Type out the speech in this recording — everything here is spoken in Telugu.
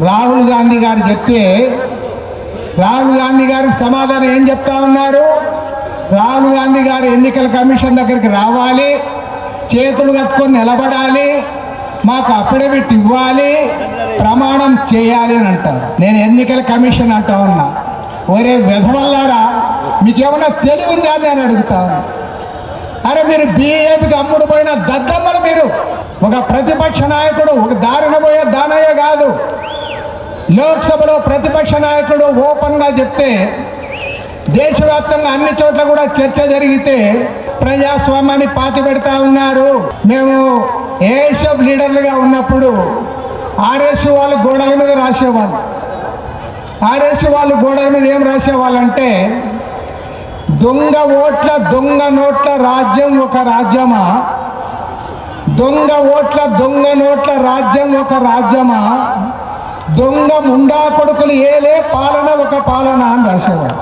రాహుల్ గాంధీ గారు చెప్తే రాహుల్ గాంధీ గారికి సమాధానం ఏం చెప్తా ఉన్నారు? రాహుల్ గాంధీ గారు ఎన్నికల కమిషన్ దగ్గరికి రావాలి, చేతులు కట్టుకొని నిలబడాలి, మాకు అఫిడవిట్ ఇవ్వాలి, ప్రమాణం చేయాలి అని అంటారు. నేను ఎన్నికల కమిషన్ అంటా ఉన్నా, ఒరే వెధవల్లారా, మీకేమన్నా తెలివి ఉందా అని నేను అడుగుతాను. అరే మీరు బీఏపీకి అమ్ముడు పోయిన దద్దమ్మలు మీరు. ఒక ప్రతిపక్ష నాయకుడు, ఒక దారిన పోయే దానయ్య కాదు, లోక్సభలో ప్రతిపక్ష నాయకుడు ఓపెన్గా చెప్తే దేశవ్యాప్తంగా అన్ని చోట్ల కూడా చర్చ జరిగితే ప్రజాస్వామ్యాన్ని పాతి పెడతా ఉన్నారు. మేము ఏఎస్ఎఫ్ లీడర్లుగా ఉన్నప్పుడు ఆర్ఎస్ వాళ్ళు గోడల మీద రాసేవాళ్ళు. ఆర్ఎస్ వాళ్ళు గోడల మీద ఏం రాసేవాళ్ళంటే, దొంగ ఓట్ల దొంగ నోట్ల రాజ్యం ఒక రాజ్యమా, దొంగ ఓట్ల దొంగ నోట్ల రాజ్యం ఒక రాజ్యమా, దొంగ ముండా కొడుకులు ఏలే పాలన ఒక పాలన అని రాసేవాడు.